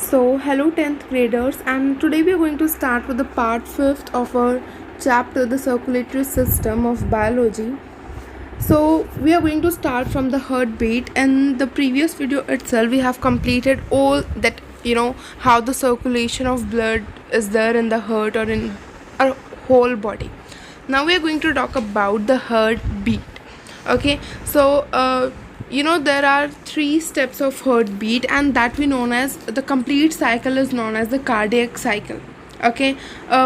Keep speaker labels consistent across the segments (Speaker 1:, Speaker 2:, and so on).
Speaker 1: So, hello 10th graders, and today we are going to start with the part 5th of our chapter, the circulatory system of biology. So, we are going to start from the heartbeat. In the previous video itself, we have completed all that, how the circulation of blood is there in the heart or in our whole body. Now, we are going to talk about the heartbeat. Okay, so there are 3 steps of heartbeat, and that we known as the complete cycle is known as the cardiac cycle. Okay,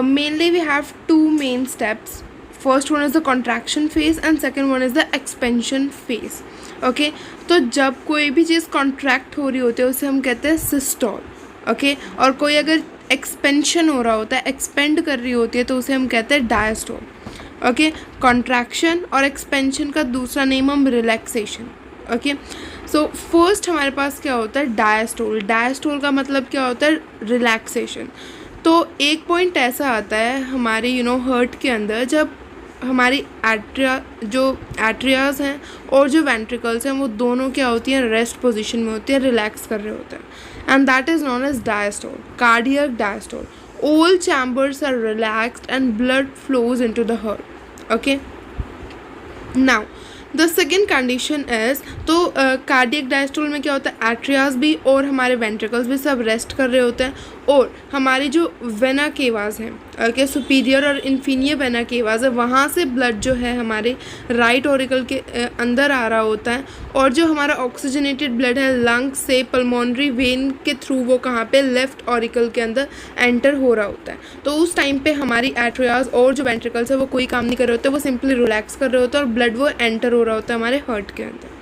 Speaker 1: mainly we have 2 main steps. First one is the contraction phase and second one is the expansion phase. Okay, तो जब कोई भी चीज़ contract हो रही होती है उसे हम कहते हैं सिस्टोल. ओके, और कोई अगर एक्सपेंशन हो रहा होता है, एक्सपेंड कर रही होती है, तो उसे हम कहते हैं डायस्टोल. ओके, कॉन्ट्रैक्शन और एक्सपेंशन का दूसरा नेम हम रिलैक्सेशन. ओके, सो फर्स्ट हमारे पास क्या होता है, डायस्टोल. डायस्टोल का मतलब क्या होता है, रिलैक्सेशन. तो एक पॉइंट ऐसा आता है हमारे हार्ट के अंदर, जब हमारी एट्रियाज हैं और जो वेंट्रिकल्स हैं वो दोनों क्या होती हैं, रेस्ट पोजीशन में होती है, रिलैक्स कर रहे होते हैं, and that is known as diastole, cardiac diastole. All chambers are relaxed and blood flows into the heart. Okay, now the second condition is, तो कार्डियक डायस्टोल में क्या होता है, एट्रियाज भी और हमारे वेंट्रिकल्स भी सब रेस्ट कर रहे होते हैं, और हमारी जो वेना केवाज हैं, ओके, सुपीरियर और इन्फीनियर वेना केवाज है, वहाँ से ब्लड जो है हमारे राइट ऑरिकल के अंदर आ रहा होता है, और जो हमारा ऑक्सीजनेटेड ब्लड है लंग्स से पल्मोनरी वेन के थ्रू वो कहाँ पे, लेफ्ट ऑरिकल के अंदर एंटर हो रहा होता है. तो उस टाइम पे हमारी एट्रियाज और जो वेंट्रिकल्स है वो कोई काम नहीं कर रहे होते, वो सिंपली रिलैक्स कर रहे होते हैं और ब्लड वो एंटर हो रहा होता है हमारे हार्ट के अंदर.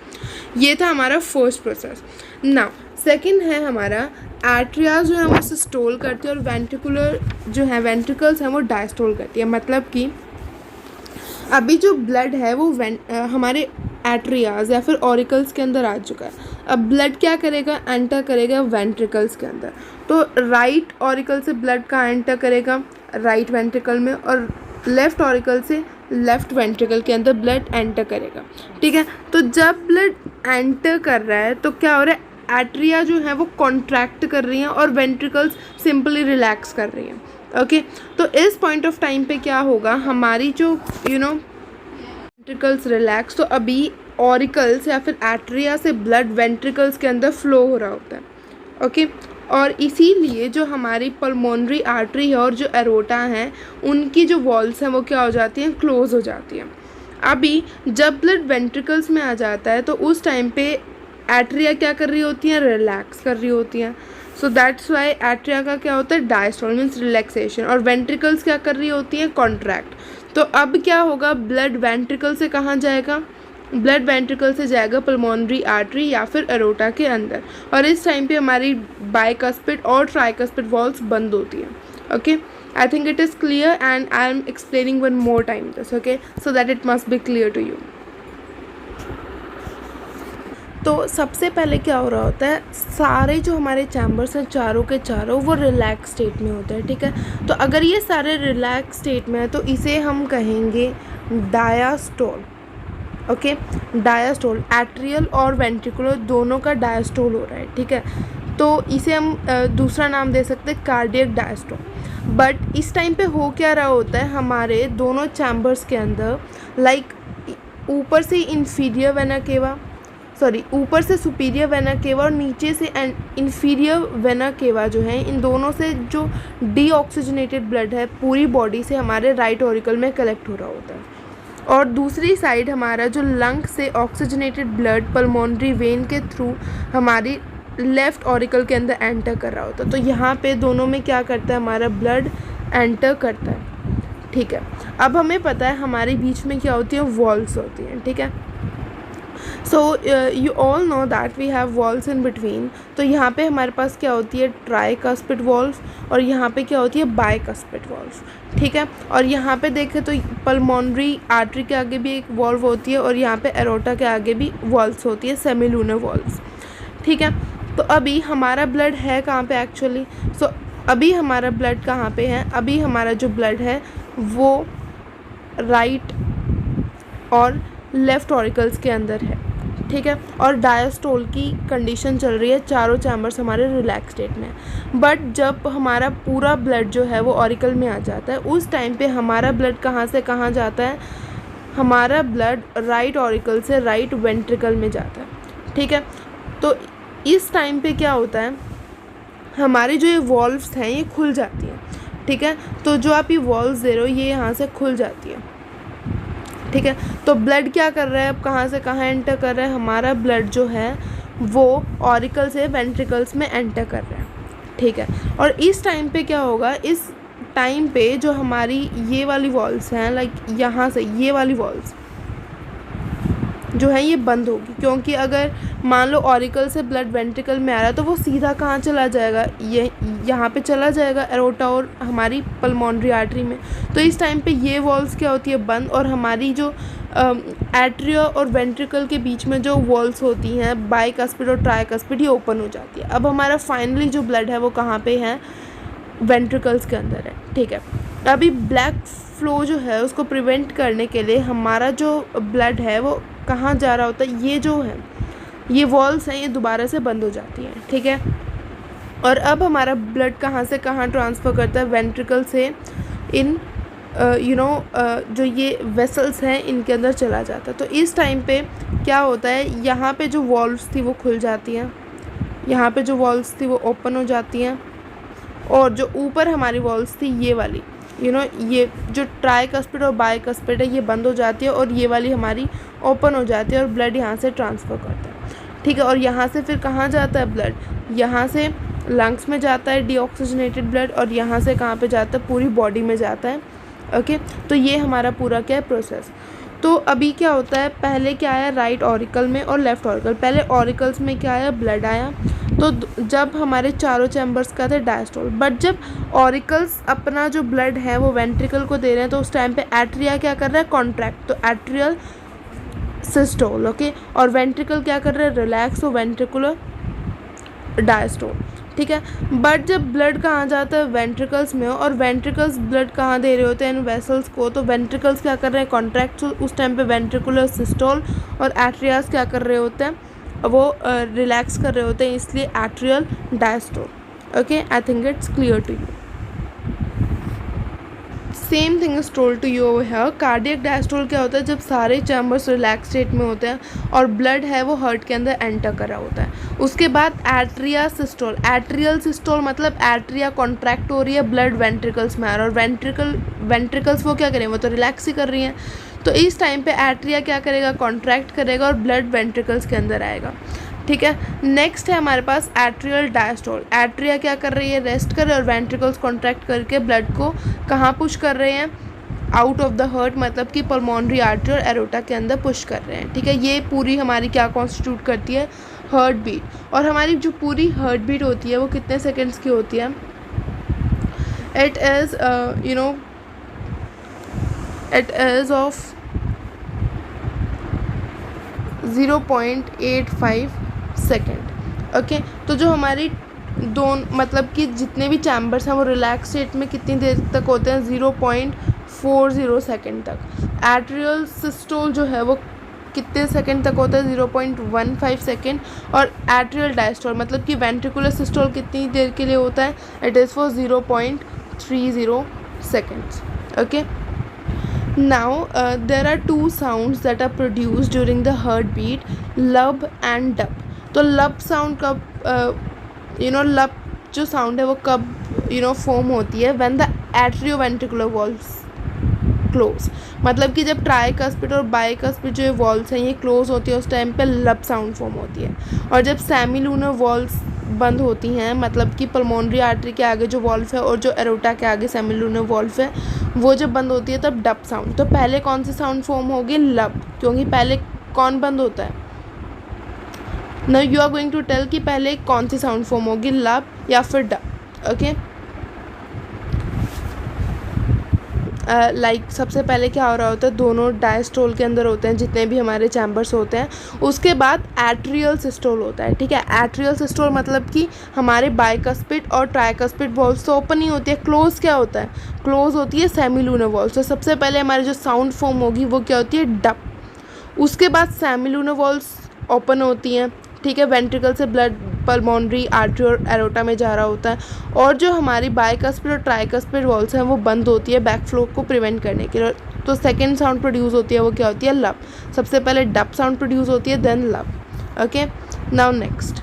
Speaker 1: ये था हमारा फर्स्ट प्रोसेस. नाउ सेकंड है हमारा एट्रियाज जो है वो सिस्टोल करती है और वेंट्रिकुलर जो है वेंट्रिकल्स हैं वो डायस्टोल करती है. मतलब कि अभी जो ब्लड है वो हमारे एट्रियाज या फिर ऑरिकल्स के अंदर आ चुका है. अब ब्लड क्या करेगा, एंटर करेगा वेंट्रिकल्स के अंदर. तो राइट ऑरिकल से ब्लड का एंटर करेगा राइट वेंट्रिकल में, और लेफ़्ट ऑरिकल से लेफ़्ट वेंट्रिकल के अंदर ब्लड एंटर करेगा. ठीक है, तो जब ब्लड एंटर कर रहा है तो क्या हो रहा है, एट्रिया जो है वो कॉन्ट्रैक्ट कर रही हैं और वेंट्रिकल्स सिंपली रिलैक्स कर रही हैं. ओके, तो इस पॉइंट ऑफ टाइम पे क्या होगा, हमारी जो वेंट्रिकल्स रिलैक्स, तो अभी ऑरिकल्स या फिर एट्रिया से ब्लड वेंट्रिकल्स के अंदर फ्लो हो रहा होता है. ओके, और इसीलिए जो हमारी पल्मोनरी आर्टरी है और जो एरोटा हैं उनकी जो वॉल्स हैं वो क्या हो जाती हैं, क्लोज हो जाती हैं. अभी जब ब्लड वेंट्रिकल्स में आ जाता है तो उस टाइम पे एट्रिया क्या कर रही होती हैं, रिलैक्स कर रही होती हैं. सो दैट्स वाई एट्रिया का क्या होता है, डायस्टोल मीन्स रिलैक्सेशन, और वेंट्रिकल्स क्या कर रही होती हैं, कॉन्ट्रैक्ट. तो अब क्या होगा, ब्लड वेंट्रिकल से कहाँ जाएगा, ब्लड वेंट्रिकल से जाएगा पल्मोनरी आर्टरी या फिर एरोटा के अंदर, और इस टाइम पे हमारी बाइकस्पिड और ट्राइकस्पिड वॉल्स बंद होती हैं. Okay, I think it is clear and I am explaining one more time this. Okay, so that it must be clear to you. तो सबसे पहले क्या हो रहा होता है, सारे जो हमारे चैम्बर्स हैं चारों के चारों वो रिलैक्स स्टेट में होते हैं. ठीक है, तो अगर ये सारे रिलैक्स स्टेट में है तो इसे हम कहेंगे डायस्टोल. ओके, डायस्टोल, एट्रियल और वेंट्रिकुलर दोनों का डायस्टोल हो रहा है. ठीक है, तो इसे हम दूसरा नाम दे सकते हैं कार्डियक डायस्टोल. बट इस टाइम पे हो क्या रहा होता है, हमारे दोनों चैम्बर्स के अंदर ऊपर से इन्फीरियर वेना केवा, ऊपर से सुपीरियर वेना केवा और नीचे से इन्फीरियर वेना केवा जो है, इन दोनों से जो डीऑक्सीजनेटेड ब्लड है पूरी बॉडी से हमारे राइट ऑरिकल में कलेक्ट हो रहा होता है, और दूसरी साइड हमारा जो लंग से ऑक्सीजनेटेड ब्लड पल्मोनरी वेन के थ्रू हमारी लेफ़्ट ऑरिकल के अंदर एंटर कर रहा होता है. तो यहाँ पे दोनों में क्या करता है, हमारा ब्लड एंटर करता है. ठीक है, अब हमें पता है हमारे बीच में क्या होती है, वॉल्स होती हैं. ठीक है, so you all know that we have walls in between. तो यहाँ पे हमारे पास क्या होती है, ट्राइकस्पिड वॉल्व, और यहाँ पे क्या होती है, बाइकस्पिड वॉल्व. ठीक है, और यहाँ पे देखें तो पल्मोनरी आर्टरी के आगे भी एक वॉल्व होती है और यहाँ पे एरोटा के आगे भी वॉल्स होती है, सेमीलूनर वॉल्स. ठीक है, तो अभी हमारा ब्लड है कहाँ पे एक्चुअली, सो अभी हमारा ब्लड कहाँ पे है, अभी हमारा जो ब्लड है वो राइट और लेफ़्ट ऑरिकल्स के अंदर है. ठीक है, और डायस्टोल की कंडीशन चल रही है, चारों चैम्बर्स हमारे रिलैक्स स्टेट में है। बट जब हमारा पूरा ब्लड जो है वो ऑरिकल में आ जाता है, उस टाइम पे हमारा ब्लड कहाँ से कहाँ जाता है, हमारा ब्लड राइट ऑरिकल से राइट वेंट्रिकल में जाता है, ठीक है। तो इस टाइम पे क्या होता है, हमारी जो ये वॉल्व्स हैं ये खुल जाती हैं, ठीक है। तो जो आप ये वॉल्व्स दे रहे हो ये यहाँ से खुल जाती है, ठीक है। तो ब्लड क्या कर रहा है, अब कहाँ से कहाँ एंटर कर रहा है, हमारा ब्लड जो है वो ऑरिकल से वेंट्रिकल्स में एंटर कर रहा है, ठीक है। और इस टाइम पे क्या होगा, इस टाइम पे जो हमारी ये वाली वॉल्व्स हैं, लाइक यहाँ से ये वाली वॉल्व्स जो है ये बंद होगी, क्योंकि अगर मान लो ऑरिकल से ब्लड वेंट्रिकल में आ रहा है तो वो सीधा कहाँ चला जाएगा, ये यहाँ पे चला जाएगा एरोटा और हमारी पल्मोनरी आर्टरी में। तो इस टाइम पे ये वॉल्व्स क्या होती है, बंद, और हमारी जो एट्रिया और वेंट्रिकल के बीच में जो वॉल्व्स होती हैं बाइकस्पिड और ट्राइकस्पिड, ये ओपन हो जाती है। अब हमारा फाइनली जो ब्लड है वो कहाँ पे है, वेंट्रिकल्स के अंदर है, ठीक है। अभी ब्लैक फ्लो जो है उसको प्रिवेंट करने के लिए हमारा जो ब्लड है वो कहाँ जा रहा होता है, ये जो है ये वॉल्व्स हैं ये दोबारा से बंद हो जाती हैं, ठीक है। और अब हमारा ब्लड कहाँ से कहाँ ट्रांसफ़र करता है, वेंट्रिकल से इन जो ये वेसल्स हैं इनके अंदर चला जाता है। तो इस टाइम पे क्या होता है, यहाँ पे जो वॉल्व्स थी वो खुल जाती हैं, यहाँ पे जो वॉल्व्स थी वो ओपन हो जाती हैं, और जो ऊपर हमारी वॉल्व्स थी ये वाली ये जो ट्राइकस्पिड और बाइकस्पिड है ये बंद हो जाती है, और ये वाली हमारी ओपन हो जाती है और ब्लड यहाँ से ट्रांसफ़र करता है, ठीक है। और यहाँ से फिर कहाँ जाता है ब्लड, यहाँ से लंग्स में जाता है डीऑक्सीजनेटेड ब्लड, और यहाँ से कहाँ पे जाता है, पूरी बॉडी में जाता है, ओके। तो ये हमारा पूरा क्या है प्रोसेस। तो अभी क्या होता है, पहले क्या आया राइट ऑरिकल में और लेफ़्ट ऑरिकल, पहले ऑरिकल्स में क्या आया, ब्लड आया। तो जब हमारे चारों चैम्बर्स का थे डायस्टोल, बट जब ऑरिकल्स अपना जो ब्लड है वो वेंट्रिकल को दे रहे हैं तो उस टाइम पे एट्रिया क्या कर रहा है, कॉन्ट्रैक्ट, तो एट्रियल सिस्टोल, ओके। और वेंट्रिकल क्या कर रहा है, रिलैक्स, तो वेंट्रिकुलर डायस्टोल, ठीक है। बट जब ब्लड कहाँ जाता है, वेंट्रिकल्स में, और वेंट्रिकल्स ब्लड कहाँ दे रहे होते हैं, इन वेसल्स को, तो वेंट्रिकल्स क्या कर रहे हैं, कॉन्ट्रैक्ट, तो उस टाइम पे वेंट्रिकुलर सिस्टोल, और एट्रियास क्या कर रहे होते हैं, वो रिलैक्स कर रहे होते हैं, इसलिए atrial diastole, okay. I think it's clear to you. Same thing is told to you over here. Cardiac diastole क्या होता है, जब सारे चैम्बर्स रिलैक्स स्टेट में होते हैं और ब्लड है वो हार्ट के अंदर एंटर कर रहा होता है। उसके बाद एट्रिया सिस्टोल, एट्रियल सिस्टोल मतलब एट्रिया कॉन्ट्रैक्ट हो रही है, ब्लड वेंट्रिकल्स में आ रहा है, और वेंट्रिकल्स वो क्या करें, वो तो रिलैक्स ही कर रही हैं। तो इस टाइम पे एट्रिया क्या करेगा, कॉन्ट्रैक्ट करेगा और ब्लड वेंट्रिकल्स के अंदर आएगा, ठीक है। नेक्स्ट है हमारे पास एट्रियल डायस्टोल। एट्रिया क्या कर रही है, रेस्ट कर रही है, और वेंट्रिकल्स कॉन्ट्रैक्ट करके ब्लड को कहाँ पुश कर रहे हैं, आउट ऑफ द हार्ट, मतलब कि पल्मोनरी आर्टरी और एरोटा के अंदर पुश कर रहे हैं, ठीक है। ये पूरी हमारी क्या कॉन्स्टिट्यूट करती है, हार्ट बीट। और हमारी जो पूरी हार्ट बीट होती है वो कितने सेकेंड्स की होती है, it is it is of 0.85 second, okay. तो जो हमारी मतलब कि जितने भी चैम्बर्स हैं वो रिलैक्स स्टेट में कितनी देर तक होते हैं, 0.40 सेकेंड तक। एट्रियल सिस्टोल जो है वो कितने सेकेंड तक होता है, 0.15 सेकेंड। और एट्रियल डायस्टोल मतलब कि वेंट्रिकुलर सिस्टोल कितनी देर के लिए होता है, it is for 0.30 seconds, okay. Now there are two sounds that are produced during the heartbeat, lub and dub. तो लब साउंड कब लब जो साउंड है वो कब फॉर्म होती है, when the atrioventricular valves close, मतलब कि जब ट्राइकस्पिड और बाइकस्पिड जो वॉल्व्स हैं ये क्लोज होती है उस टाइम पे लब साउंड फॉर्म होती है। और जब सेमिलूनर वॉल्व्स बंद होती हैं, मतलब कि पल्मोनरी आर्टरी के आगे जो वॉल्व है और जो एरोटा के आगे सेमिलूनर वॉल्व है वो जब बंद होती है तब डब साउंड। तो पहले कौन सी साउंड फॉर्म होगी, लब, क्योंकि पहले कौन बंद होता है। Now you are going to tell कि पहले कौन सी साउंड फॉर्म होगी, लब या फिर डब, ओके। लाइक सबसे पहले क्या हो रहा होता है, दोनों डायस्टोल के अंदर होते हैं जितने भी हमारे चैम्बर्स होते हैं, उसके बाद एट्रियल सिस्टोल होता है, ठीक है। एट्रियल सिस्टोल मतलब कि हमारे बाइकस्पिड और ट्राइकस्पिड वॉल्व्स तो ओपन ही होती है, क्लोज क्या होता है, क्लोज होती है सेमिलूनर वॉल्व्स। तो सबसे पहले हमारी जो साउंड फॉर्म होगी वो क्या होती है, डब। उसके बाद सेमिलूनर वॉल्व्स ओपन होती हैं, ठीक है, वेंट्रिकल से ब्लड पल्मोनरी आर्टरी और एरोटा में जा रहा होता है, और जो हमारी बाइकस्पिड और ट्राइकस्पिड वॉल्स हैं वो बंद होती है बैक फ्लो को प्रिवेंट करने के लिए। तो सेकेंड साउंड प्रोड्यूस होती है वो क्या होती है, लब। सबसे पहले डब साउंड प्रोड्यूस होती है, then lub. Okay, now next,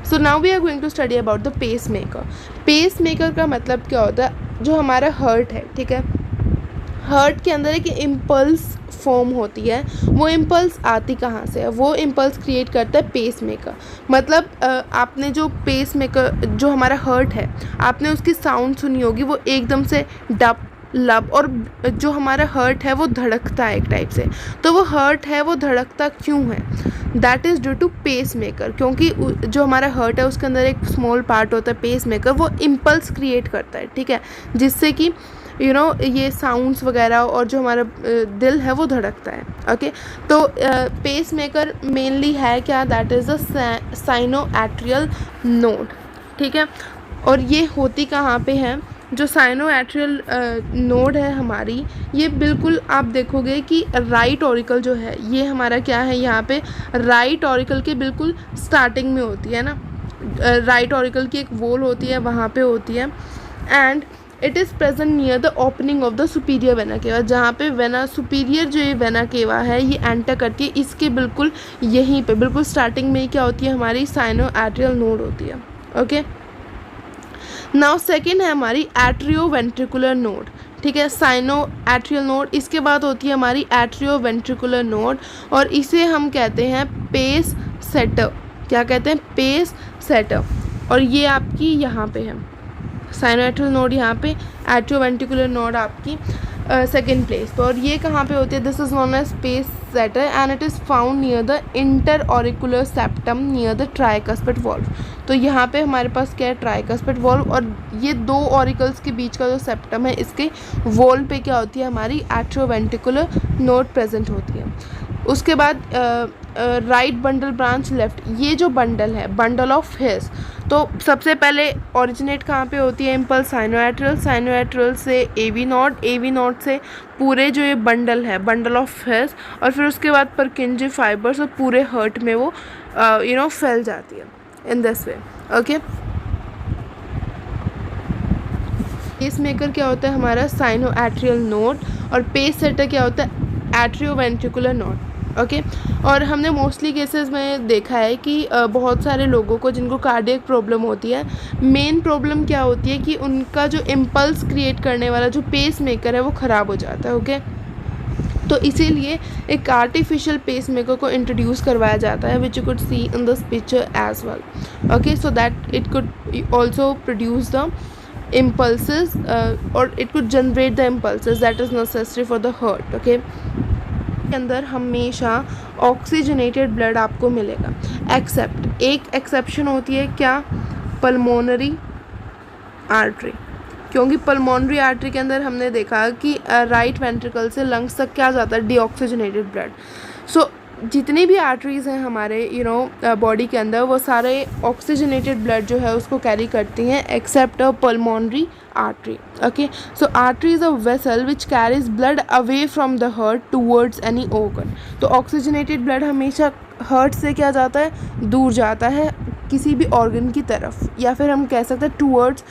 Speaker 1: so now we are going to study about the pacemaker. Pacemaker का मतलब क्या होता है, जो हमारा हार्ट है, ठीक है, हार्ट के अंदर एक इम्पल्स फॉर्म होती है, वो इम्पल्स आती कहाँ से है, वो इम्पल्स क्रिएट करता है पेस मेकर। मतलब आपने जो पेस मेकर, जो हमारा हार्ट है, आपने उसकी साउंड सुनी होगी, वो एकदम से डब लब, और जो हमारा हार्ट है वो धड़कता है एक टाइप से। तो वो हार्ट है वो धड़कता क्यों है, that is due to pacemaker, क्योंकि जो हमारा हार्ट है उसके अंदर एक स्मॉल पार्ट होता है पेस मेकर, वो इम्पल्स क्रिएट करता है, ठीक है, जिससे कि ये साउंड्स वगैरह और जो हमारा दिल है वो धड़कता है। ओके, तो पेस मेकर मेनली है क्या, that is the sinoatrial node, ठीक है। और ये होती कहाँ पे है, जो साइनोएट्रियल नोड है हमारी, ये बिल्कुल आप देखोगे कि राइट ऑरिकल जो है ये हमारा क्या है, यहाँ पे राइट ऑरिकल के बिल्कुल स्टार्टिंग में होती है ना, राइट ऑरिकल की एक वॉल होती है, वहाँ पे होती है, and it is present near the opening of the superior vena cava, जहाँ पे वेना सुपीरियर जो ये वेना केवा है ये एंटर करती है, इसके बिल्कुल यहीं पे बिल्कुल स्टार्टिंग में ही क्या होती है, हमारी साइनोएट्रियल नोड होती है। ओके, नाउ सेकेंड है हमारी एट्रियो वेंट्रिकुलर नोड, ठीक है, साइनोएट्रियल नोड, इसके बाद होती है हमारी एट्रियो वेंट्रिकुलर नोड, और इसे हम कहते हैं पेस सेटर। क्या कहते हैं, पेस सेटर, और ये आपकी यहाँ पे है साइनोएट्रियल नोड, यहाँ पे एट्रियोवेंट्रिकुलर नोड आपकी सेकेंड प्लेस पर, और ये कहाँ पे होती है, this is known as pace setter and it is found near the interauricular septum near the tricuspid valve. तो यहाँ पे हमारे पास क्या है, ट्राइकस्पिड वॉल्व, और ये दो ऑरिकल्स के बीच का जो सेप्टम है इसके वॉल पे क्या होती है, हमारी एट्रियोवेंट्रिकुलर नोड प्रेजेंट होती है। उसके बाद राइट बंडल ब्रांच लेफ्ट, ये जो बंडल है, बंडल ऑफ हिस, तो सबसे पहले ओरिजिनेट कहाँ पे होती है, इम्पल्स साइनोएट्रियल, साइनोएट्रियल से एवी नोड से पूरे जो ये बंडल है, बंडल ऑफ हिस, और फिर उसके बाद परकिंजी फाइबर्स, और पूरे हार्ट में वो फैल जाती है in this way. Okay, pacemaker क्या होता है, हमारा साइनोएट्रियल नोड, और पेस सेटर क्या होता है, एट्रियोवेंट्रिकुलर नोड। ओके, और हमने मोस्टली केसेस में देखा है कि बहुत सारे लोगों को जिनको कार्डियक प्रॉब्लम होती है, मेन प्रॉब्लम क्या होती है कि उनका जो इम्पल्स क्रिएट करने वाला जो पेस मेकर है वो ख़राब हो जाता है। ओके, तो इसीलिए एक आर्टिफिशियल पेस मेकर को इंट्रोड्यूस करवाया जाता है, which you could see in this picture as well. Okay, so that it could also produce the impulses or it could generate the impulses that is necessary for the heart. Okay, के अंदर हमेशा oxygenated blood आपको मिलेगा, accept एक exception होती है क्या, pulmonary artery, क्योंकि पल्मोनरी आर्टरी के अंदर हमने देखा कि राइट वेंट्रिकल से लंग्स तक क्या जाता है, डीऑक्सीजनेटेड ब्लड। सो जितनी भी आर्टरीज़ हैं हमारे बॉडी के अंदर, वो सारे ऑक्सीजनेटेड ब्लड जो है उसको कैरी करती हैं, except a pulmonary artery. Okay, so artery is a vessel which carries blood away from the heart towards any organ. तो ऑक्सीजनेटेड ब्लड हमेशा हार्ट से क्या जाता है, दूर जाता है किसी भी ऑर्गन की तरफ, या फिर हम कह सकते हैं towards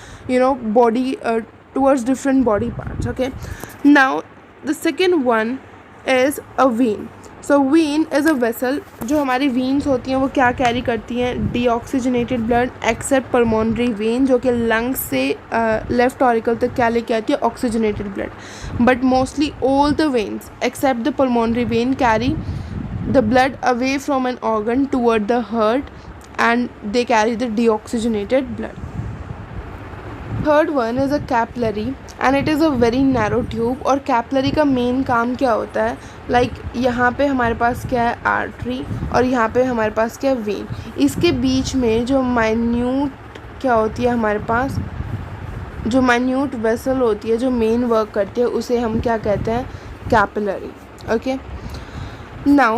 Speaker 1: body, towards different body parts. Okay, now the second one is a when. So when is a vessel, जो हमारी वेन्स होती हैं वो क्या कैरी करती हैं, deoxygenated blood, accept pulmonary vein जो कि लंग्स से लेफ्ट ऑरिकल तक क्या लेके आती है, oxygenated blood. But mostly all the veins except the pulmonary vein carry the blood away from an organ toward the heart and they carry the deoxygenated blood. Third one is a capillary and it is a very narrow tube. और capillary का main काम क्या होता है, like यहाँ पे हमारे पास क्या है, आर्टरी, और यहाँ पे हमारे पास क्या है, वेन। इसके बीच में जो माइन्यूट क्या होती है, हमारे पास जो माइन्यूट वेसल होती है जो मेन वर्क करती है, उसे हम क्या कहते हैं, capillary. Okay, now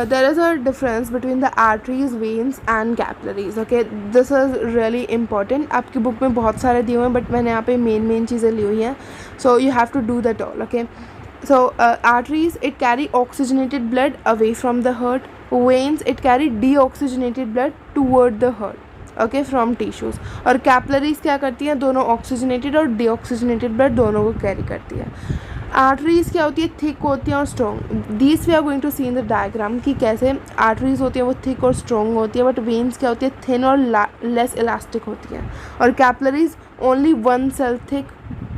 Speaker 1: there is a difference between the arteries, veins and capillaries. Okay, this is really important. आपकी बुक में बहुत सारे दिए हुए हैं, बट मैंने यहाँ पे मेन चीज़ें ली हुई हैं, so you have to do that all. Okay, so arteries, it carry oxygenated blood away from the heart. Veins it carry deoxygenated blood toward the heart, okay, from tissues. और capillaries क्या करती हैं, दोनों oxygenated और deoxygenated blood दोनों को carry करती है। आर्टरीज क्या होती है, थिक होती हैं और strong. These we are going to see in the diagram कि कैसे आर्टरीज होती है वो थिक और स्ट्रॉन्ग होती है, बट वेन्स क्या होती है, थिन और लेस इलास्टिक होती हैं। और capillaries only one cell thick,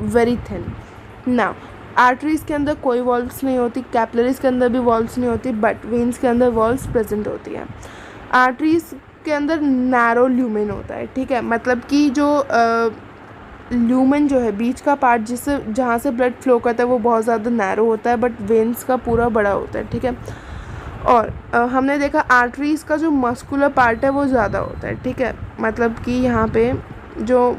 Speaker 1: very thin. Now arteries के अंदर कोई वॉल्व्स नहीं होती, कैपलरीज के अंदर भी वॉल्व्स नहीं होती, बट वेन्स के अंदर वॉल्व्स प्रेजेंट होती हैं। आर्टरीज के अंदर नैरो ल्यूमेन होता है, ठीक है, मतलब कि जो ल्यूमेन जो है बीच का पार्ट जिससे जहाँ से ब्लड फ्लो करता है वो बहुत ज़्यादा नैरो होता है, बट वेन्स का पूरा बड़ा होता है, ठीक है। और हमने देखा आर्टरीज का जो मस्कुलर पार्ट है वो ज़्यादा होता है, ठीक है, मतलब कि यहाँ पे जो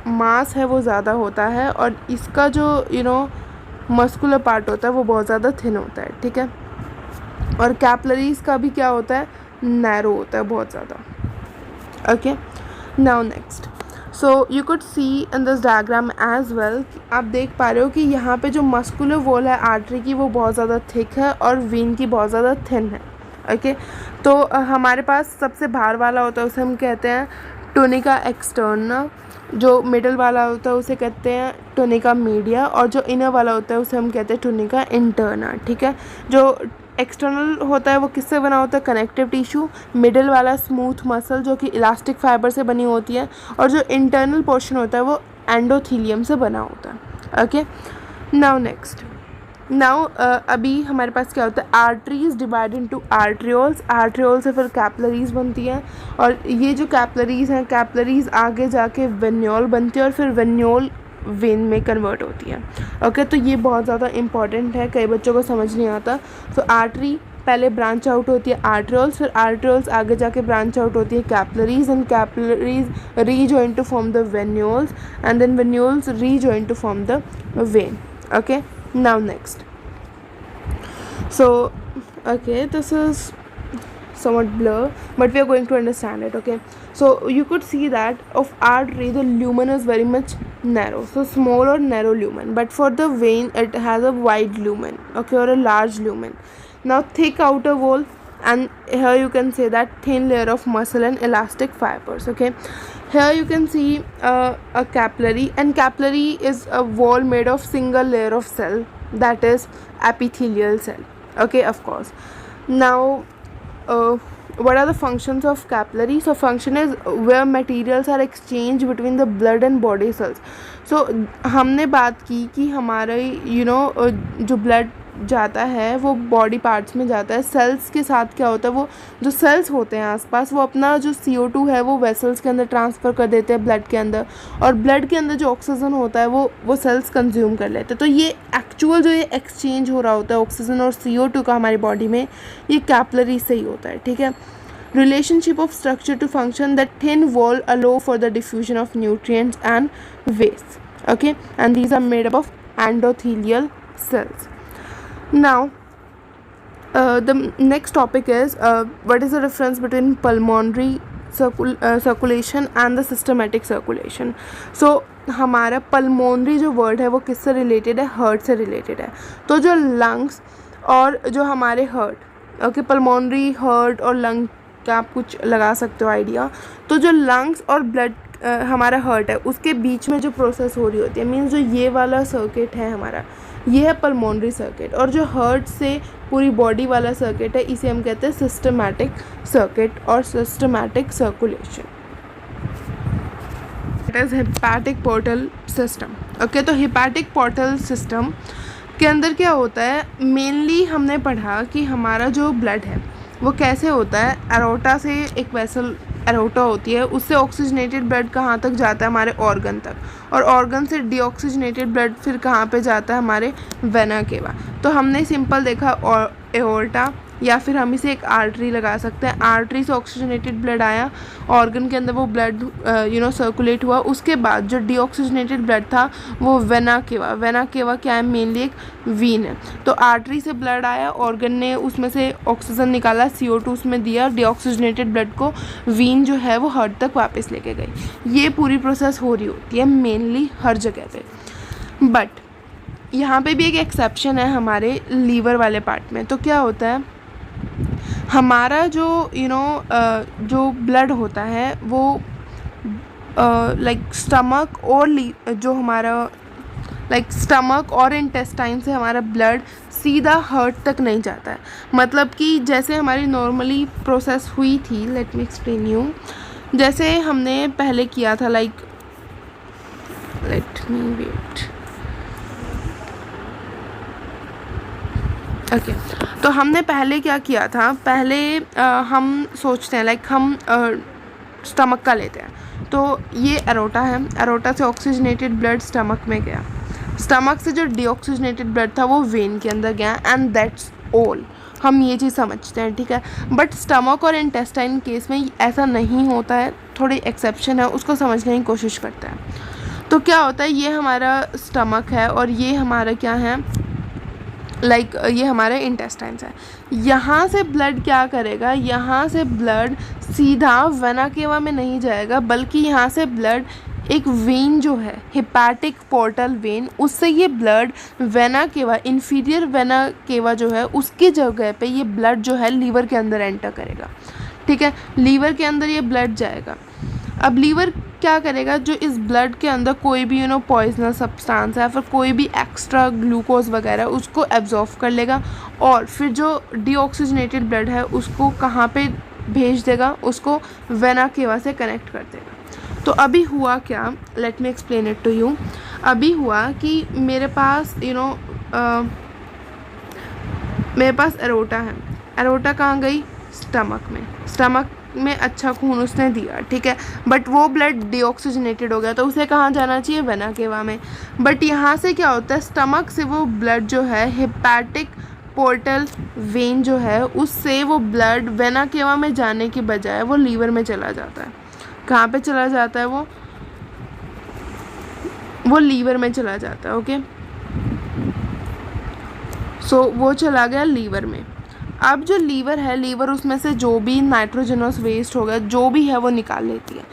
Speaker 1: मास है वो ज़्यादा होता है और इसका जो मस्कुलर पार्ट होता है वो बहुत ज़्यादा थिन होता है, ठीक है। और कैपलरीज का भी क्या होता है, नैरो होता है बहुत ज़्यादा। Okay, now next, so you could see in this diagram as well, आप देख पा रहे हो कि यहाँ पे जो मस्कुलर वॉल है आर्टरी की वो बहुत ज़्यादा थिक है और वेन की बहुत ज़्यादा थिन है। ओके, तो हमारे पास सबसे बाहर वाला होता है उसे हम कहते हैं टुनिका एक्सटर्ना, जो मिडल वाला होता है उसे कहते हैं टुनिका मीडिया, और जो इनर वाला होता है उसे हम कहते हैं टुनिका इंटरना, ठीक है। जो एक्सटर्नल होता है वो किससे बना होता है, कनेक्टिव टिश्यू। मिडिल वाला स्मूथ मसल जो कि इलास्टिक फाइबर से बनी होती है, और जो इंटरनल पोर्शन होता है वो एंडोथीलियम से बना होता है। ओके, नाउ नेक्स्ट, नाउ अभी हमारे पास क्या होता है, arteries divide into arterioles, arteriole से फिर कैपलरीज बनती हैं, और ये जो कैपलरीज हैं कैपलरीज आगे जाके वेन्योल बनती है और फिर वेन्योल वेन में कन्वर्ट होती है। ओके, तो ये बहुत ज़्यादा इंपॉर्टेंट है, कई बच्चों को समझ नहीं आता। तो आर्टरी पहले ब्रांच आउट होती है आर्ट्रियोल्स, फिर आर्ट्रियोल्स आगे जाके ब्रांच आउट होती है capillaries, and capillaries rejoin to form the venules, and then venules rejoin to form the vein. Okay, now next, so okay, this is somewhat blur but we are going to understand it. Okay, so you could see that of artery the lumen is very much narrow, so small or narrow lumen, but for the vein it has a wide lumen, okay, or a large lumen. Now thick outer wall, and here you can say that thin layer of muscle and elastic fibers. Okay, here you can see a capillary, and capillary is a wall made of single layer of cell, that is epithelial cell. Okay, of course. Now what are the functions of capillary? So function is where materials are exchanged between the blood and body cells. So हमने बात की कि हमारे जो blood जाता है वो body parts में जाता है, सेल्स के साथ क्या होता है, वो जो सेल्स होते हैं आसपास वो अपना जो CO2 है वो वेसल्स के अंदर ट्रांसफ़र कर देते हैं ब्लड के अंदर, और ब्लड के अंदर जो ऑक्सीजन होता है वो सेल्स कंज्यूम कर लेते हैं। तो ये एक्चुअल जो ये एक्सचेंज हो रहा होता है ऑक्सीजन और CO2 का हमारी बॉडी में, ये कैपिलरी से ही होता है, ठीक है। Relationship of structure to function, that thin wall allow for the diffusion of nutrients and waste, okay, and these are made up of endothelial cells. Now the next topic is what is the difference between pulmonary circulation and the systematic circulation. So हमारा pulmonary जो word है वो किससे related है, heart से related है। तो जो lungs और जो हमारे heart, okay, pulmonary, heart और lung का आप कुछ लगा सकते हो आइडिया। तो जो lungs और blood हमारा हर्ट है उसके बीच में जो प्रोसेस हो रही होती है, मीन्स जो ये वाला सर्किट है हमारा, ये है पल्मोनरी सर्किट, और जो हर्ट से पूरी बॉडी वाला सर्किट है इसे हम कहते हैं सिस्टमैटिक सर्किट और systematic circulation. It is hepatic portal system. Okay, तो हिपैटिक पोर्टल सिस्टम के अंदर क्या होता है, मेनली हमने पढ़ा कि हमारा जो ब्लड है वो कैसे होता है, एरोटा से एक वेसल एरोटा होती है, उससे ऑक्सीजनेटेड ब्लड कहाँ तक जाता है, हमारे ऑर्गन तक, और ऑर्गन से डीऑक्सीजनेटेड ब्लड फिर कहाँ पे जाता है, हमारे वेना केवा। तो हमने सिंपल देखा एओर्टा, या फिर हम इसे एक आर्टरी लगा सकते हैं। आर्टरी से ऑक्सीजनेटेड ब्लड आया, ऑर्गन के अंदर वो ब्लड सर्कुलेट हुआ, उसके बाद जो डीऑक्सीजनेटेड ब्लड था वो वेना केवा, वेना केवा क्या है, मेनली एक वीन है। तो आर्टरी से ब्लड आया, ऑर्गन ने उसमें से ऑक्सीजन निकाला, CO2 उसमें दिया, डीऑक्सीजनेटेड ब्लड को वीन जो है वो हार्ट तक वापस लेके गई। ये पूरी प्रोसेस हो रही होती है मेनली हर जगह पे, बट यहाँ पे भी एक एक्सेप्शन है हमारे लीवर वाले पार्ट में। तो क्या होता है, हमारा जो जो ब्लड होता है वो लाइक स्टमक और जो हमारा लाइक स्टमक और इंटेस्टाइन से हमारा ब्लड सीधा हार्ट तक नहीं जाता है। मतलब कि जैसे हमारी नॉर्मली प्रोसेस हुई थी, लेट मी एक्सप्लेन यू। जैसे हमने पहले किया था, like let me wait, okay. तो हमने पहले क्या किया था, पहले हम सोचते हैं लाइक हम स्टमक का लेते हैं। तो ये एरोटा है, एरोटा से ऑक्सीजनेटेड ब्लड स्टमक में गया, स्टमक से जो डीऑक्सीजनेटेड ब्लड था वो वेन के अंदर गया, एंड दैट्स ऑल। हम ये चीज़ समझते हैं, ठीक है। बट स्टमक और इंटेस्टाइन केस में ऐसा नहीं होता है, थोड़ी एक्सेप्शन है, उसको समझने की कोशिश करते हैं। तो क्या होता है, ये हमारा स्टमक है और ये हमारा क्या है, लाइक ये हमारे इंटेस्टाइन्स है। यहाँ से ब्लड क्या करेगा, यहाँ से ब्लड सीधा वेना केवा में नहीं जाएगा, बल्कि यहाँ से ब्लड एक वेन जो है हिपैटिक पोर्टल वेन, उससे ये blood vena cava, inferior vena cava जो है उसकी जगह पे ये ब्लड जो है लीवर के अंदर एंटर करेगा, ठीक है। लीवर के अंदर ये ब्लड जाएगा। अब लीवर क्या करेगा, जो इस ब्लड के अंदर कोई भी पॉइजनस सब्सटेंस है, फिर कोई भी एक्स्ट्रा ग्लूकोज वगैरह उसको एब्जॉर्व कर लेगा, और फिर जो डीऑक्सीजनेटेड ब्लड है उसको कहाँ पे भेज देगा, उसको वेना केवा से कनेक्ट कर देगा। तो अभी हुआ क्या, let me explain it to you. अभी हुआ कि मेरे पास मेरे पास एरोटा है, एरोटा कहाँ गई, स्टमक में, स्टमक में अच्छा खून उसने दिया, ठीक है। बट वो ब्लड डीऑक्सीजनेटेड हो गया, तो उसे कहाँ जाना चाहिए, वेना केवा में। बट यहाँ से क्या होता है, स्टमक से वो ब्लड जो है हिपैटिक पोर्टल वेन जो है उससे वो ब्लड वेना केवा में जाने की बजाय वो लीवर में चला जाता है। कहाँ पे चला जाता है, वो लीवर में चला जाता है, ओके। सो वो चला गया लीवर में। अब जो लीवर है, लीवर उसमें से जो भी नाइट्रोजनस वेस्ट हो गया जो भी है वो निकाल लेती है,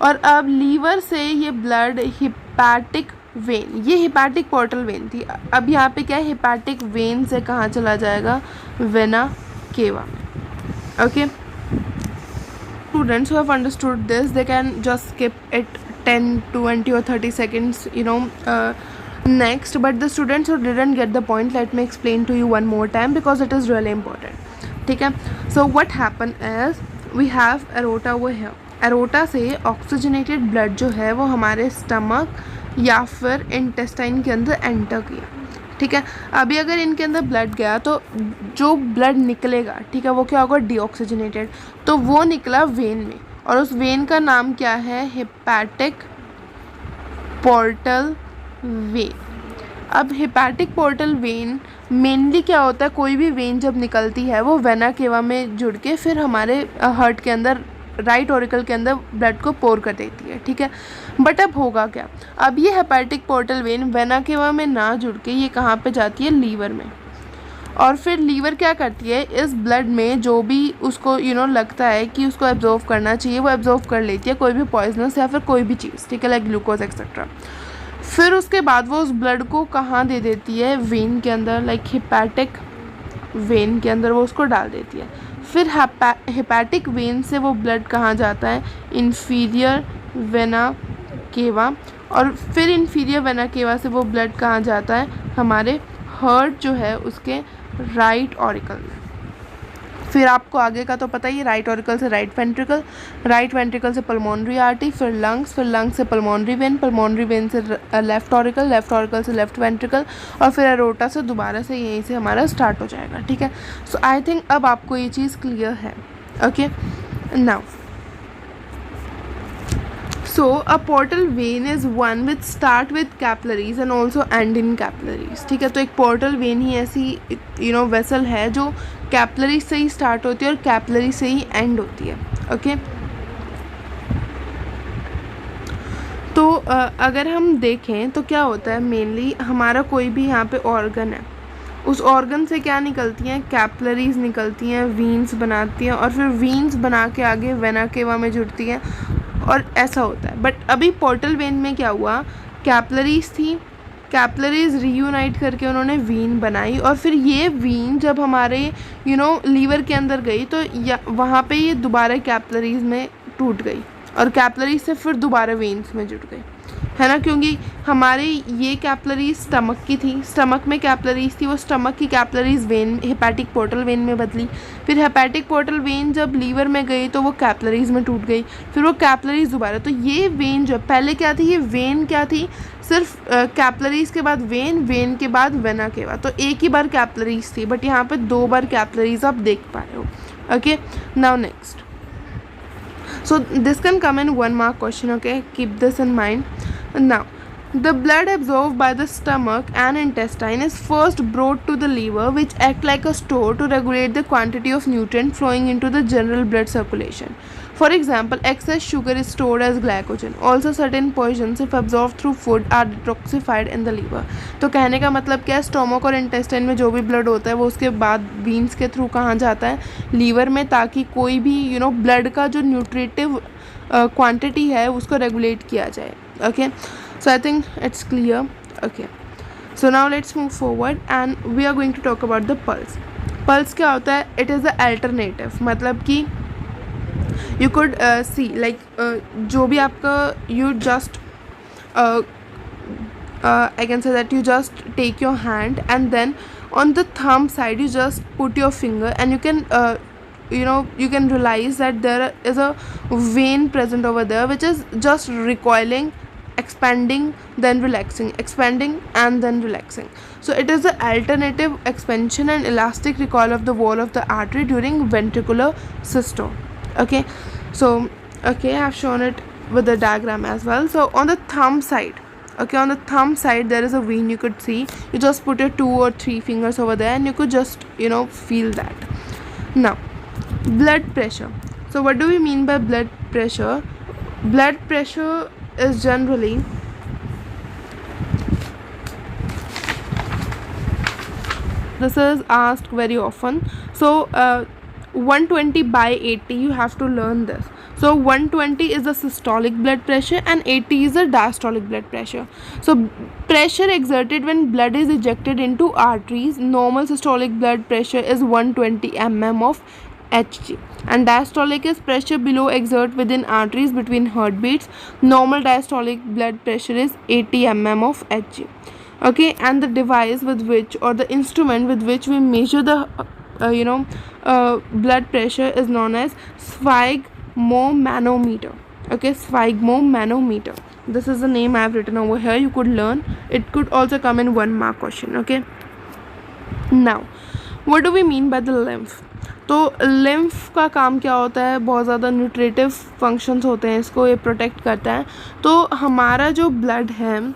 Speaker 1: और अब लीवर से ये ब्लड हिपैटिक वेन, ये हिपैटिक पोर्टल वेन थी, अब यहाँ पे क्या है, हिपैटिक वेन से कहाँ चला जाएगा, वेना केवा में, okay. Students who have understood this, they can just skip it 10, 20 or 30 seconds, next. But the students who didn't get the point, let me explain to you one more time because it is really important, ठीक है। So what happened is we have aorta over here, aorta से oxygenated blood जो है वो हमारे stomach या फिर intestine के अंदर एंटर किया, ठीक है। अभी अगर इनके अंदर ब्लड गया तो जो ब्लड निकलेगा, ठीक है, वो क्या होगा, डीऑक्सीजनेटेड, तो वो निकला वेन में, और उस वेन का नाम क्या है, हिपैटिक पोर्टल वेन। अब हिपैटिक पोर्टल वेन मेनली क्या होता है, कोई भी वेन जब निकलती है वो वेना केवा में जुड़ के फिर हमारे हार्ट के अंदर, राइट ऑरिकल के अंदर ब्लड को पोर कर देती है, ठीक है। बट अब होगा क्या, अब ये hepatic portal vein vena cava में ना जुड़ के ये कहाँ पे जाती है, लीवर में, और फिर लीवर क्या करती है, इस ब्लड में जो भी उसको लगता है कि उसको एब्जॉर्व करना चाहिए वो एब्जॉर्व कर लेती है, कोई भी पॉइजनस या फिर कोई भी चीज़, ठीक है, लाइक ग्लूकोज एक्सेट्रा। फिर उसके बाद वो उस ब्लड को कहाँ दे देती है, वेन के अंदर, लाइक हिपैटिक वेन के अंदर वो उसको डाल देती है। फिर हिपैटिक वेन से वो ब्लड कहाँ जाता है, इन्फीरियर वेना केवा, और फिर इन्फीरियर वेना केवा से वो ब्लड कहाँ जाता है, हमारे हार्ट जो है उसके राइट ऑरिकल में। फिर आपको आगे का तो पता ही है, राइट ऑरिकल से राइट वेंट्रिकल, राइट वेंट्रिकल से पल्मोनरी आर्टरी, फिर लंग्स से पल्मोनरी वेन से लेफ्ट ऑरिकल, लेफ्ट ऑरिकल से लेफ्ट वेंट्रिकल, और फिर एरोटा से दोबारा से यहीं से हमारा स्टार्ट हो जाएगा, ठीक है। सो आई थिंक अब आपको ये चीज़ क्लियर है, okay. Now so a portal vein is one which start with capillaries and also end in capillaries, ठीक है। तो एक पोर्टल वेन ही ऐसी वेसल है जो कैपिलरी से ही स्टार्ट होती है और कैपिलरी से ही एंड होती है, ओके। तो अगर हम देखें तो क्या होता है, मेनली हमारा कोई भी यहाँ पे ऑर्गन है, उस ऑर्गन से क्या निकलती हैं, कैपिलरीज निकलती हैं, वीन्स बनाती हैं, और फिर वीन्स बना के आगे वेना केवा में जुड़ती हैं, और ऐसा होता है। बट अभी पोर्टल वेन में क्या हुआ, कैपिलरीज थी, कैपिलरीज रीयूनाइट करके उन्होंने वीन बनाई, और फिर ये वीन जब हमारे लीवर के अंदर गई तो वहाँ पे ये दोबारा कैपिलरीज में टूट गई और कैपिलरीज से फिर दोबारा वेन्स में जुड़ गई, है ना, क्योंकि हमारे ये कैपिलरीज स्टमक की थी, स्टमक में कैपिलरीज थी, वो स्टमक की capillaries when hepatic portal vein में बदली, फिर हेपेटिक पोर्टल वेन जब लीवर में गई तो वो कैपिलरीज में टूट गई, फिर वो कैपिलरीज दोबारा, तो ये वेन जो पहले क्या थी, ये वेन क्या थी, सिर्फ कैपिलरीज के बाद वेन, वेन के बाद वेना के बाद, तो एक ही बार कैपिलरीज थी, बट यहाँ पे 2 बार कैपिलरीज आप देख पा रहे हो। Okay, now next, so this can come in 1 mark question, okay, keep this in mind. Now the blood absorbed by the stomach and intestine is first brought to the liver, which act like a store to regulate the quantity of nutrient flowing into the general blood circulation. For example, excess sugar is stored as glycogen. Also certain poisons, if absorbed through food, are detoxified in the liver. तो कहने का मतलब क्या है, stomach और intestine में जो भी ब्लड होता है वो उसके बाद वीन्स के थ्रू कहाँ जाता है, लीवर में, ताकि कोई भी ब्लड का जो न्यूट्रिटिव क्वांटिटी है उसको रेगुलेट किया जाए। Okay, so I think it's clear. Okay, so now let's move forward and we are going to talk about the pulse. Pulse क्या होता है, इट इज़ द अल्टरनेटिव, मतलब कि you could see like जो भी आपका you just I can say that you just take your hand and then on the thumb side you just put your finger and you can you can realize that there is a vein present over there which is just recoiling, expanding, then relaxing, expanding and then relaxing. So it is the alternative expansion and elastic recoil of the wall of the artery during ventricular systole. Okay, so okay, I have shown it with the diagram as well. So on the thumb side, okay, on the thumb side there is a vein, you could see, you just put your 2 or 3 fingers over there and you could just feel that. Now blood pressure. So what do we mean by blood pressure? Blood pressure is generally this is asked very often. So 120 by 80, you have to learn this. So 120 is the systolic blood pressure and 80 is the diastolic blood pressure. So pressure exerted when blood is ejected into arteries, normal systolic blood pressure is 120 mm of Hg, and diastolic is pressure below exert within arteries between heartbeats. Normal diastolic blood pressure is 80 mm of Hg. Okay, and the device with which, or the instrument with which we measure the blood pressure is known as sphygmomanometer. Okay, sphygmomanometer, this is the name I have written over here, you could learn, it could also come in 1 mark question. Okay, now what do we mean by the lymph? तो lymph का काम क्या होता है, बहुत ज़्यादा nutritive functions होते हैं, इसको ये प्रोटेक्ट करता है। तो हमारा जो ब्लड है,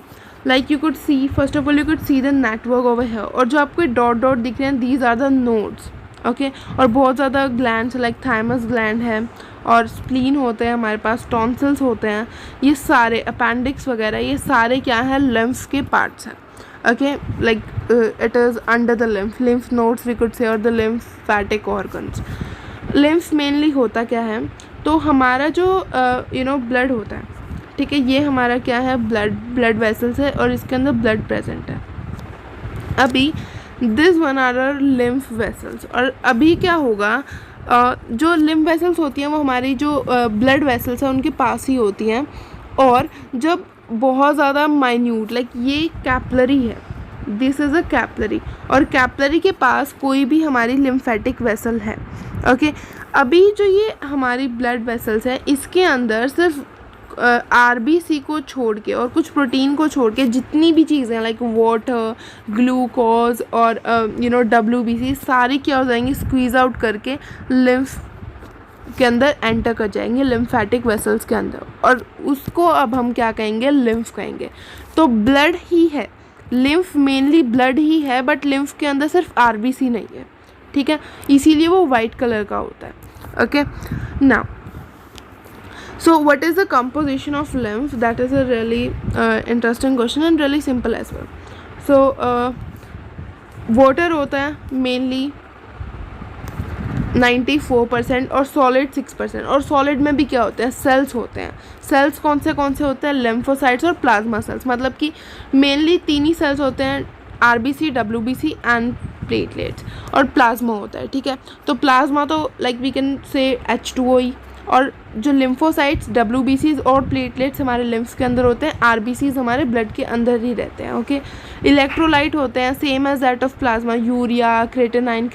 Speaker 1: like you could see, first of all you could see the network over here, और जो आपको डॉट डॉट दिख रहे हैं, these are the nodes. Okay, और बहुत ज़्यादा ग्लैंड्स लाइक थाइमस ग्लैंड है और स्प्लीन होते हैं हमारे पास, टॉन्सिल्स होते हैं, ये सारे अपेंडिक्स वगैरह, ये सारे क्या है, लिम्फ के पार्ट्स हैं। Okay, like it is under the lymph nodes we could say, or the lymphatic organs. lymph mainly होता क्या है, तो हमारा जो ब्लड होता है, ठीक है, ये हमारा क्या है, ब्लड वेसल्स है और इसके अंदर ब्लड प्रेजेंट है। अभी this one are lymph vessels, और अभी क्या होगा, जो lymph वेसल्स होती हैं वो हमारी जो ब्लड वेसल्स है उनके पास ही होती हैं, और जब बहुत ज़्यादा माइन्यूट, लाइक ये कैपिलरी है, दिस इज़ अ कैपिलरी, और कैपिलरी के पास कोई भी हमारी लिम्फेटिक वेसल है। ओके, अभी जो ये हमारी ब्लड वेसल्स है, इसके अंदर सिर्फ आरबीसी को छोड़ के और कुछ प्रोटीन को छोड़ के जितनी भी चीज़ें लाइक वाटर, ग्लूकोज और डब्ल्यूबीसी, सारी क्या हो जाएंगी, स्क्वीज़ आउट करके लिम्फ के अंदर एंटर कर जाएंगे, लिम्फेटिक वेसल्स के अंदर, और उसको अब हम क्या कहेंगे, लिम्फ कहेंगे। तो ब्लड ही है, लिम्फ मेनली ब्लड ही है, बट लिम्फ के अंदर सिर्फ आरबीसी नहीं है, ठीक है, इसीलिए वो वाइट कलर का होता है। Okay, now so what is the composition of lymph, that is a really interesting question and really simple as well. So water होता है मेनली, 94% और सॉलिड 6%। और सॉलिड में भी क्या होते हैं, सेल्स होते हैं। सेल्स कौन से होते हैं, लिम्फोसाइट्स और प्लाज्मा सेल्स, मतलब कि मेनली 3 ही सेल्स होते हैं, आरबीसी, डब्ल्यूबीसी एंड प्लेटलेट्स, और प्लाज्मा होता है, ठीक है। तो प्लाज्मा तो like we can say H2O ही, और जो लिम्फोसाइट्स, डब्ल्यूबीसीज और प्लेटलेट्स हमारे लिम्फ्स के अंदर होते हैं, आरबीसीज हमारे ब्लड के अंदर ही रहते हैं, ओके। इलेक्ट्रोलाइट होते हैं same as that of plasma, urea, creatinine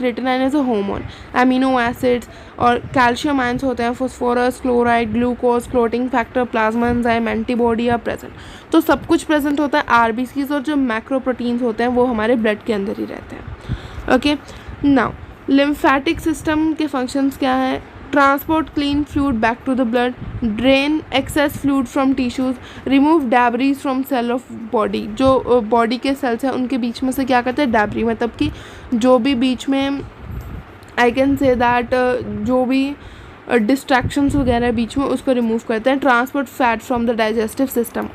Speaker 1: is a hormone, amino acids, और कैल्शियम आयंस होते हैं, phosphorus, chloride, glucose, clotting factor, plasma enzyme, antibody are present. तो सब कुछ प्रेजेंट होता है आरबीसीज, और जो मैक्रो प्रोटीन्स होते हैं वो हमारे ब्लड के अंदर ही रहते हैं, ओके। नाउ लिम्फेटिक सिस्टम के फंक्शंस क्या हैं, transport clean fluid back to the blood, drain excess fluid from tissues, remove debris from cell of body. जो बॉडी के सेल्स हैं उनके बीच में से क्या करते हैं, डैब्री, मतलब कि जो भी बीच में आई कैन से दैट जो भी डिस्ट्रैक्शंस वगैरह बीच में, उसको रिमूव करते हैं। Transport fat from the digestive system,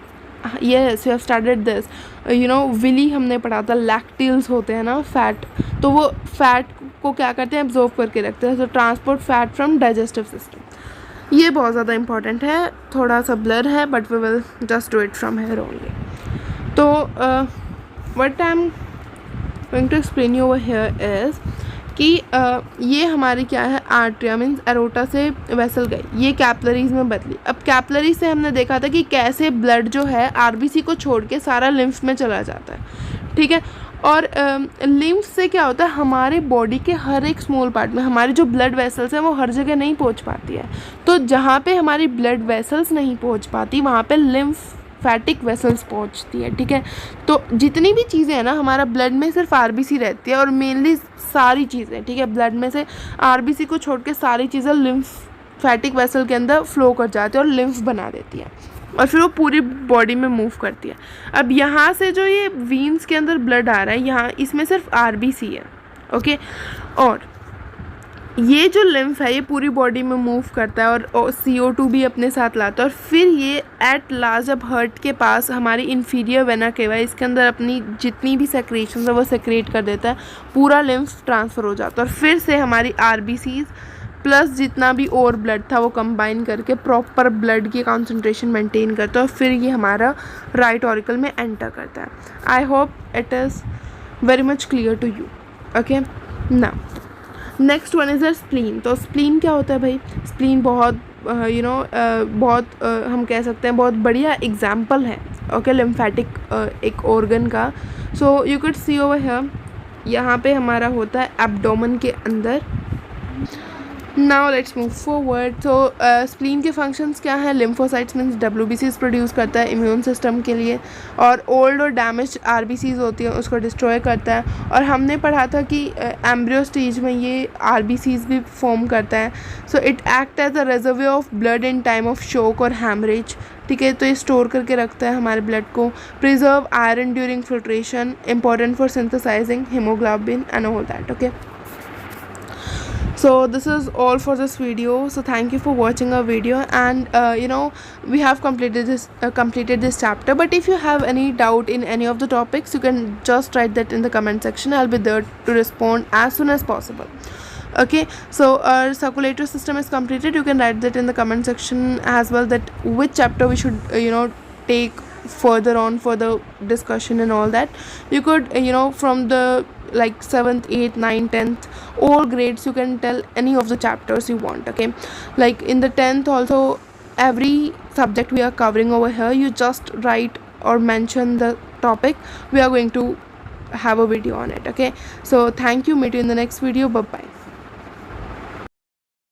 Speaker 1: yes you have started this, you know villi हमने पढ़ा था, लैक्टिल्स होते हैं ना फैट, तो वो फैट को क्या करते हैं, एब्जॉर्व करके रखते हैं। So transport fat from digestive system, ये बहुत ज़्यादा इंपॉर्टेंट है, थोड़ा सा ब्लर है but we will just do it from here only. तो what I am going to explain you over here is कि ये हमारी क्या है, आर्टरिया मीन्स एरोटा से वेसल गई, ये कैपलरीज में बदली। अब कैपलरी से हमने देखा था कि कैसे ब्लड जो है आरबीसी को छोड़ के सारा लिम्फ में चला जाता है, ठीक है। और लिम्फ से क्या होता है, हमारे बॉडी के हर एक स्मॉल पार्ट में हमारी जो ब्लड वेसल्स हैं वो हर जगह नहीं पहुंच पाती है। तो जहाँ पे हमारी ब्लड वेसल्स नहीं पहुंच पाती वहाँ पे लिम्फेटिक वेसल्स पहुंचती है, ठीक है। तो जितनी भी चीज़ें हैं ना, हमारा ब्लड में सिर्फ आरबीसी रहती है, और मेनली सारी चीज़ें, ठीक है, ब्लड में से आरबीसी को छोड़ के सारी चीज़ें लिम्फेटिक वेसल के अंदर फ्लो कर जाती है और लिम्फ बना देती है, और फिर वो पूरी बॉडी में मूव करती है। अब यहाँ से जो ये वीन्स के अंदर ब्लड आ रहा है, यहाँ इसमें सिर्फ आरबीसी है, ओके। और ये जो लिम्फ है ये पूरी बॉडी में मूव करता है और CO2 भी अपने साथ लाता है, और फिर ये एट लास्ट जब हार्ट के पास हमारी इन्फीरियर वेना केवा है, इसके अंदर अपनी जितनी भी सेक्रेशन है वो सेक्रेट कर देता है, पूरा लिम्फ ट्रांसफ़र हो जाता है, और फिर से हमारी आरबीसीज प्लस जितना भी और ब्लड था वो कंबाइन करके प्रॉपर ब्लड की कॉन्सेंट्रेशन मेंटेन करता है, और फिर ये हमारा राइट ऑरिकल में एंटर करता है। I hope it is very much clear to you, okay. Now next one is a spleen. तो स्प्लीन क्या होता है भाई, स्प्लीन बहुत बहुत हम कह सकते हैं बहुत बढ़िया एग्जाम्पल है, ओके, लिम्फेटिक एक ऑर्गन का। सो you could C over here, यहाँ पे हमारा होता है एब्डोमेन के अंदर। Now let's move forward. तो स्प्लीन के फंक्शंस क्या हैं, लिम्फोसाइट्स मीन्स डब्ल्यूबीसीज प्रोड्यूस करता है इम्यून सिस्टम के लिए, और ओल्ड और डैमेज आरबीसीज होती हैं उसको डिस्ट्रॉय करता है। और हमने पढ़ा था कि एम्ब्रियो स्टेज में ये आरबीसीज भी फॉर्म करता है। So it act as a reservoir of blood in time of shock और हैमरेज, ठीक है। तो ये स्टोर करके रखता है हमारे ब्लड को। Preserve iron during filtration, important for synthesising haemoglobin and all that, okay. So this is all for this video, so thank you for watching our video, and we have completed this chapter, but if you have any doubt in any of the topics you can just write that in the comment section. I'll be there to respond as soon as possible, okay. So our circulatory system is completed. You can write that in the comment section as well, that which chapter we should take further on for the discussion and all that. You could from the like 7th, 8th, 9th, 10th, all grades you can tell any of the chapters you want, okay. Like in the 10th also, every subject we are covering over here, you just write or mention the topic, we are going to have a video on it, okay. So thank you, meet you in the next video, bye bye.